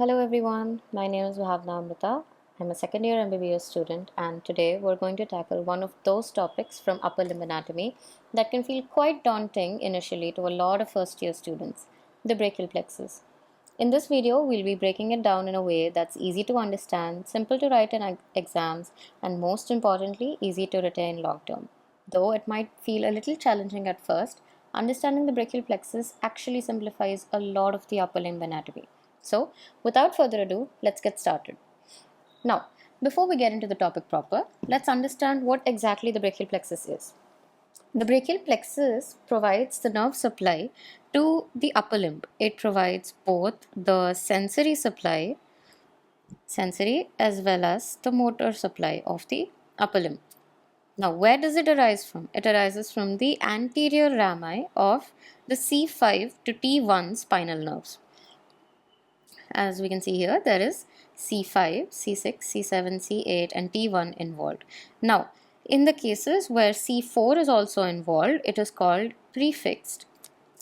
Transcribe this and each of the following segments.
Hello everyone, my name is Bhavana Amrutha. I'm a second year MBBS student, and today we're going to tackle one of those topics from upper limb anatomy that can feel quite daunting initially to a lot of first year students, the brachial plexus. In this video, we'll be breaking it down in a way that's easy to understand, simple to write in exams, and most importantly, easy to retain long term. Though it might feel a little challenging at first, understanding the brachial plexus actually simplifies a lot of the upper limb anatomy. So, without further ado, let's get started. Now, before we get into the topic proper, let's understand what exactly the brachial plexus is. The brachial plexus provides the nerve supply to the upper limb. It provides both the sensory as well as the motor supply of the upper limb. Now, where does it arise from? It arises from the anterior rami of the C5 to T1 spinal nerves. As we can see here, there is C5, C6, C7, C8 and T1 involved. Now, in the cases where C4 is also involved, it is called prefixed.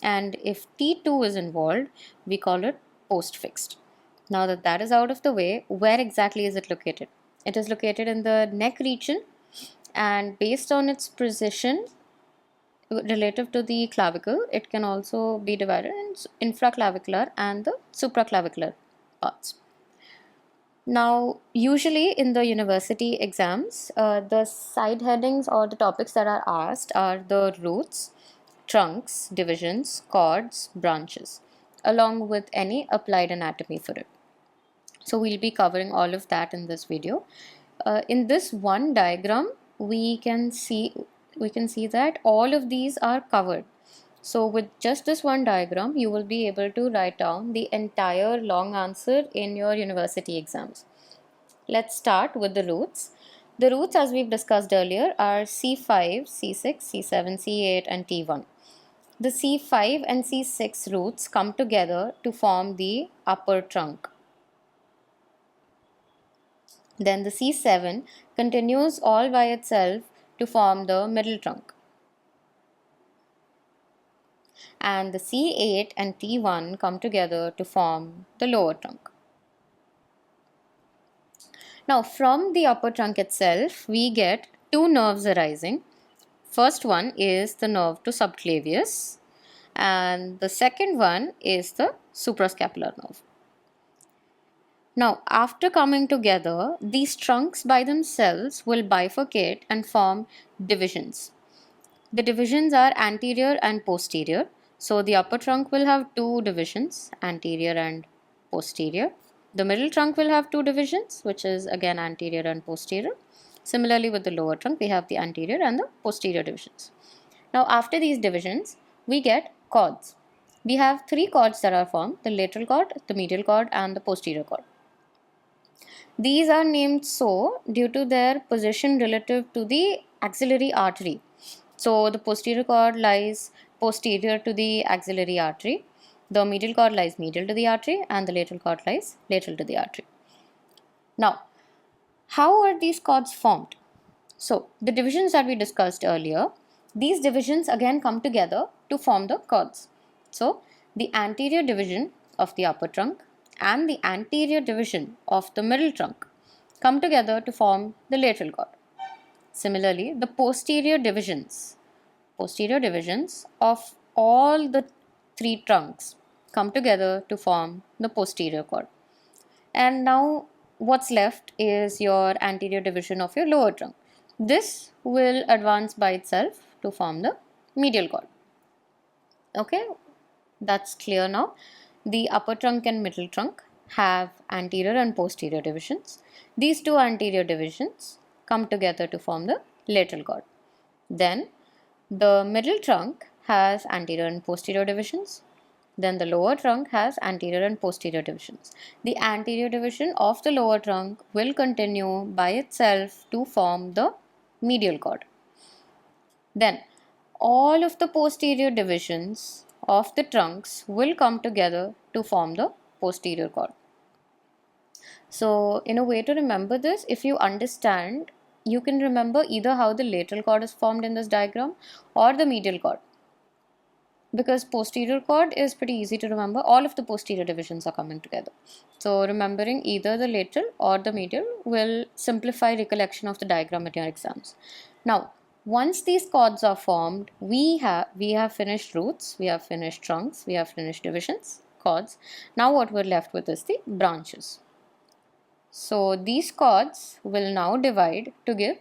And if T2 is involved, we call it postfixed. Now that that is out of the way, where exactly is it located? It is located in the neck region, and based on its position relative to the clavicle, it can also be divided in infraclavicular and the supraclavicular parts. Now, usually in the university exams, the side headings or the topics that are asked are the roots, trunks, divisions, chords, branches, along with any applied anatomy for it. So we'll be covering all of that in this video. In this one diagram, we can see that all of these are covered. So with just this one diagram, you will be able to write down the entire long answer in your university exams. Let's start with the roots. The roots, as we've discussed earlier, are C5, C6, C7, C8 and T1. The C5 and C6 roots come together to form the upper trunk. Then the C7 continues all by itself to form the middle trunk. And the C8 and T1 come together to form the lower trunk. Now, from the upper trunk itself, we get two nerves arising. First one is the nerve to subclavius, and the second one is the suprascapular nerve. Now, after coming together, these trunks by themselves will bifurcate and form divisions. The divisions are anterior and posterior. So, the upper trunk will have two divisions, anterior and posterior. The middle trunk will have two divisions, which is again anterior and posterior. Similarly, with the lower trunk, we have the anterior and the posterior divisions. Now, after these divisions, we get chords. We have three chords that are formed: the lateral chord, the medial chord, and the posterior chord. These are named so due to their position relative to the axillary artery. So, the posterior chord lies posterior to the axillary artery, the medial chord lies medial to the artery, and the lateral chord lies lateral to the artery. Now, how are these chords formed? So, the divisions that we discussed earlier, these divisions again come together to form the chords. So, the anterior division of the upper trunk and the anterior division of the middle trunk come together to form the lateral chord. Similarly, the posterior divisions of all the three trunks come together to form the posterior chord. And now what's left is your anterior division of your lower trunk. This will advance by itself to form the medial chord. Okay, that's clear now. The upper trunk and middle trunk have anterior and posterior divisions. These two anterior divisions come together to form the lateral chord. Then the middle trunk has anterior and posterior divisions. Then the lower trunk has anterior and posterior divisions. The anterior division of the lower trunk will continue by itself to form the medial chord. Then all of the posterior divisions of the trunks will come together to form the posterior chord. So, in a way to remember this, if you understand, you can remember either how the lateral chord is formed in this diagram or the medial chord. because posterior cord is pretty easy to remember, all of the posterior divisions are coming together. So remembering either the lateral or the medial will simplify recollection of the diagram at your exams. Now, once these cords are formed, we have finished roots, we have finished trunks, we have finished divisions, cords. Now what we're left with is the branches. So these cords will now divide to give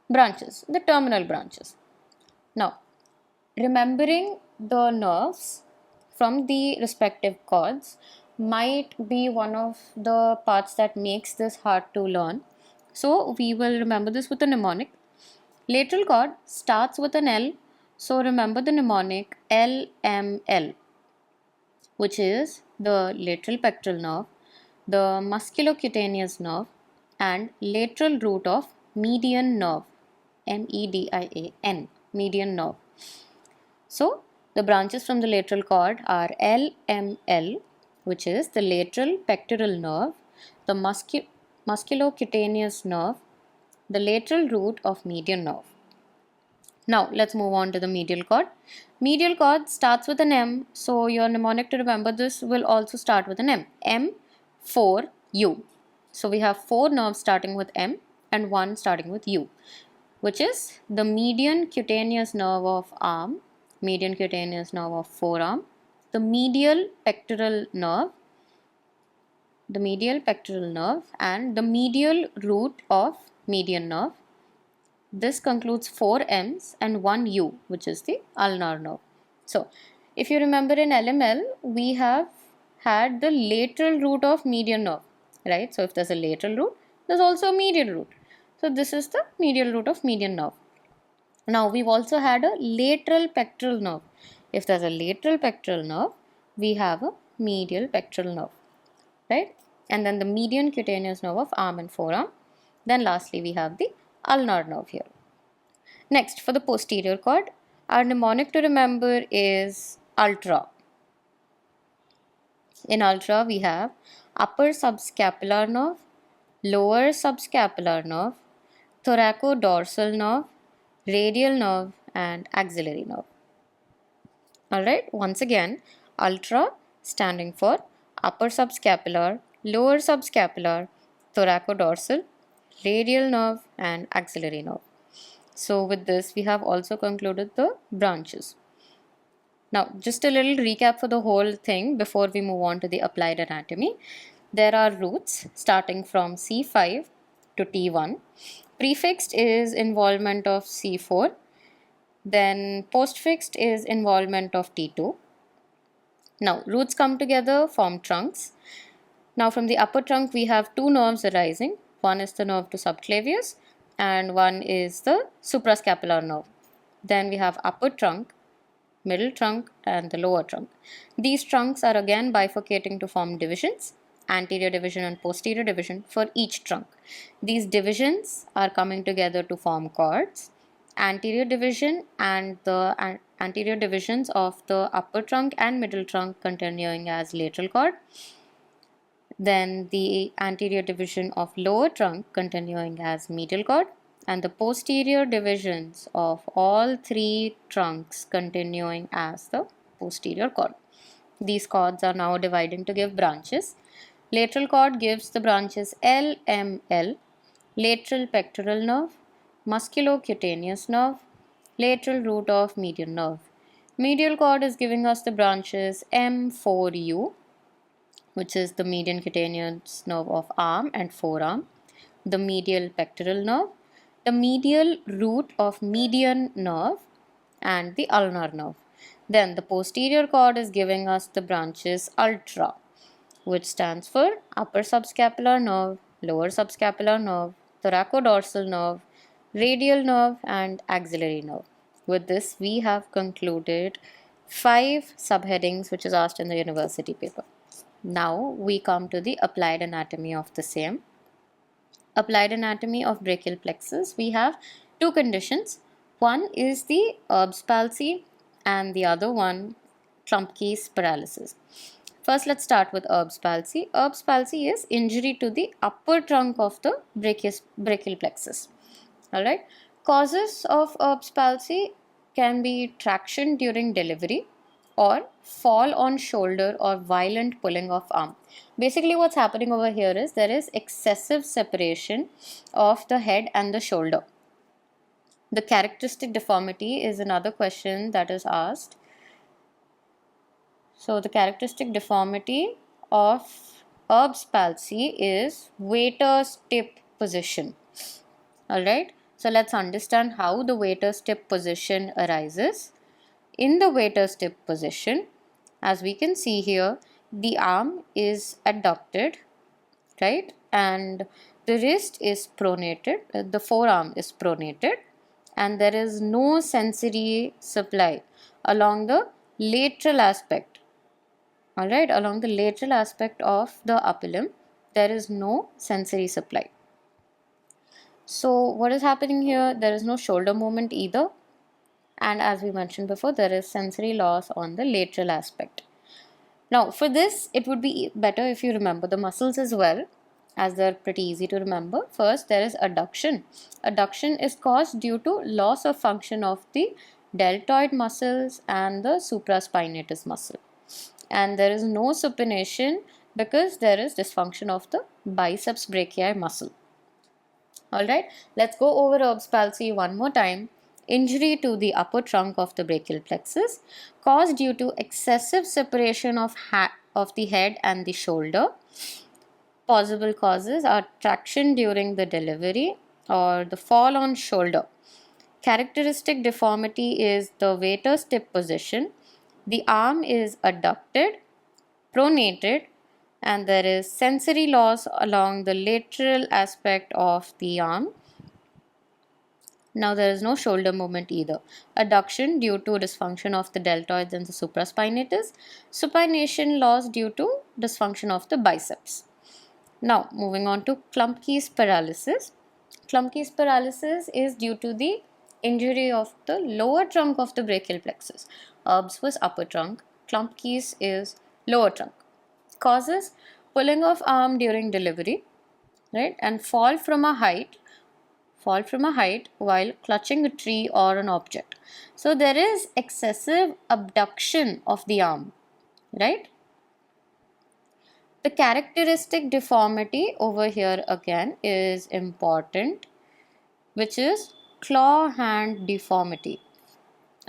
branches, the terminal branches. Now, remembering the nerves from the respective cords might be one of the parts that makes this hard to learn. So we will remember this with a mnemonic. Lateral cord starts with an L, so remember the mnemonic LML, which is the lateral pectoral nerve, the musculocutaneous nerve, and lateral root of median nerve, MEDIAN, median nerve. So, the branches from the lateral cord are LML, which is the lateral pectoral nerve, the musculocutaneous nerve, the lateral root of median nerve. Now, let's move on to the medial cord. Medial cord starts with an M, so your mnemonic to remember this will also start with an M. M4U. So, we have 4 nerves starting with M and 1 starting with U, which is the median cutaneous nerve of arm, median cutaneous nerve of forearm, the medial pectoral nerve, and the medial root of median nerve. This concludes 4 M's and 1 U, which is the ulnar nerve. So, if you remember in LML, we have had the lateral root of median nerve, right? So, if there's a lateral root, there's also a medial root. So, this is the medial root of median nerve. Now, we've also had a lateral pectoral nerve. If there's a lateral pectoral nerve, we have a medial pectoral nerve, right? And then the median cutaneous nerve of arm and forearm. Then lastly, we have the ulnar nerve here. Next, for the posterior cord, our mnemonic to remember is ultra. In ultra, we have upper subscapular nerve, lower subscapular nerve, thoracodorsal nerve, radial nerve, and axillary nerve. Alright, once again, ultra standing for upper subscapular, lower subscapular, thoracodorsal, radial nerve, and axillary nerve. So with this, we have also concluded the branches. Now, just a little recap for the whole thing before we move on to the applied anatomy. There are roots starting from C5 to T1. Prefixed is involvement of C4. Then postfixed is involvement of T2. Now, roots come together, form trunks. Now, from the upper trunk, we have 2 nerves arising. One is the nerve to subclavius and one is the suprascapular nerve. Then we have upper trunk, middle trunk, and the lower trunk. These trunks are again bifurcating to form divisions, anterior division and posterior division for each trunk. These divisions are coming together to form cords. Anterior division and the anterior divisions of the upper trunk and middle trunk continuing as lateral cord. Then the anterior division of lower trunk continuing as medial cord, and the posterior divisions of all 3 trunks continuing as the posterior cord. These cords are now dividing to give branches. Lateral cord gives the branches LML, lateral pectoral nerve, musculocutaneous nerve, lateral root of median nerve. Medial cord is giving us the branches M4U, which is the median cutaneous nerve of arm and forearm, the medial pectoral nerve, the medial root of median nerve, and the ulnar nerve. Then the posterior cord is giving us the branches ultra, which stands for upper subscapular nerve, lower subscapular nerve, thoracodorsal nerve, radial nerve, and axillary nerve. With this, we have concluded 5 subheadings which is asked in the university paper. Now we come to the applied anatomy of the same. Applied anatomy of brachial plexus, we have 2 conditions. One is the Erb's palsy and the other one Klumpke's paralysis. First, let's start with Erb's palsy. Erb's palsy is injury to the upper trunk of the brachial plexus. Alright. Causes of Erb's palsy can be traction during delivery or fall on shoulder or violent pulling of arm. Basically what's happening over here is there is excessive separation of the head and the shoulder. The characteristic deformity is another question that is asked. So the characteristic deformity of Erb's palsy is waiter's tip position. Alright, so let's understand how the waiter's tip position arises. In the waiter's tip position, as we can see here, the arm is adducted, right, and the wrist is pronated, the forearm is pronated, and there is no sensory supply along the lateral aspect. Alright, along the lateral aspect of the upper limb, there is no sensory supply. So what is happening here? There is no shoulder movement either, and as we mentioned before, there is sensory loss on the lateral aspect. Now for this, it would be better if you remember the muscles as well, as they're pretty easy to remember. First, there is adduction. Adduction is caused due to loss of function of the deltoid muscles and the supraspinatus muscle. And there is no supination because there is dysfunction of the biceps brachii muscle. Alright, let's go over Erb's palsy one more time. Injury to the upper trunk of the brachial plexus caused due to excessive separation of the head and the shoulder. Possible causes are traction during the delivery or the fall on shoulder. Characteristic deformity is the waiter's tip position. The arm is adducted, pronated, and there is sensory loss along the lateral aspect of the arm. Now there is no shoulder movement either. Adduction due to dysfunction of the deltoids and the supraspinatus. Supination loss due to dysfunction of the biceps. Now moving on to Klumpke's paralysis. Klumpke's paralysis is due to the injury of the lower trunk of the brachial plexus. Erb's was upper trunk, Klumpke's is lower trunk. Causes: pulling of arm during delivery, right, and fall from a height while clutching a tree or an object. So there is excessive abduction of the arm, right? The characteristic deformity over here again is important, which is claw hand deformity.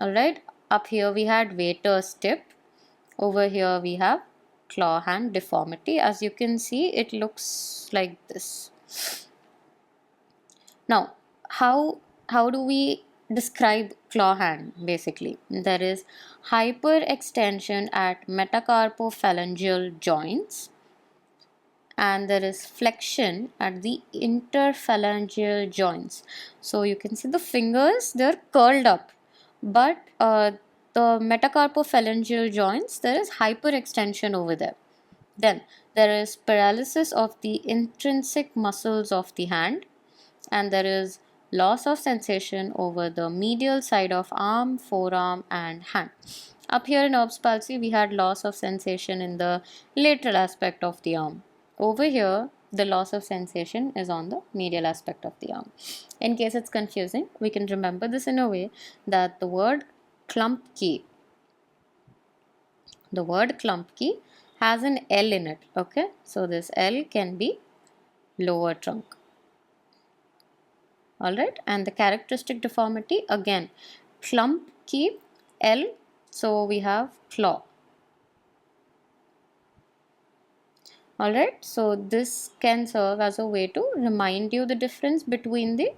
Alright, up here we had waiter's tip, over here we have claw hand deformity. As you can see, it looks like this. Now, how do we describe claw hand? Basically, there is hyperextension at metacarpophalangeal joints, and there is flexion at the interphalangeal joints. So you can see the fingers, they're curled up, but the metacarpophalangeal joints, there is hyperextension over there. Then there is paralysis of the intrinsic muscles of the hand, and there is loss of sensation over the medial side of arm, forearm and hand. Up here in Erb's palsy, we had loss of sensation in the lateral aspect of the arm. Over here, the loss of sensation is on the medial aspect of the arm. In case it's confusing, we can remember this in a way that the word Klumpke has an L in it, okay? So this L can be lower trunk. Alright, and the characteristic deformity again, Klumpke, L, so we have claw. Alright, so this can serve as a way to remind you the difference between the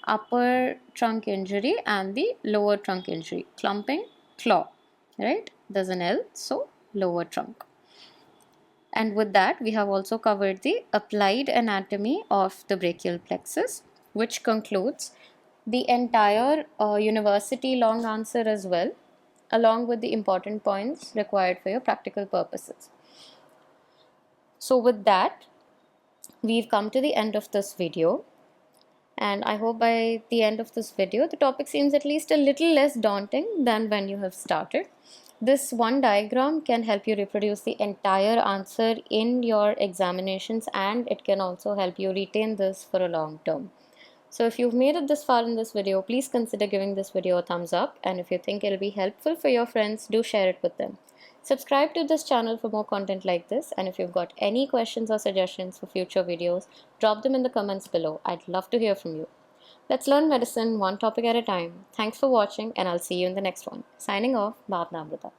upper trunk injury and the lower trunk injury. Clumping, claw, right? There's an L, so lower trunk. And with that, we have also covered the applied anatomy of the brachial plexus, which concludes the entire university long answer as well, along with the important points required for your practical purposes. So with that, we've come to the end of this video, and I hope by the end of this video, the topic seems at least a little less daunting than when you have started. This one diagram can help you reproduce the entire answer in your examinations, and it can also help you retain this for a long term. So if you've made it this far in this video, please consider giving this video a thumbs up, and if you think it'll be helpful for your friends, do share it with them. Subscribe to this channel for more content like this, and if you've got any questions or suggestions for future videos, drop them in the comments below. I'd love to hear from you. Let's learn medicine one topic at a time. Thanks for watching, and I'll see you in the next one. Signing off, Bhavana Amrutha.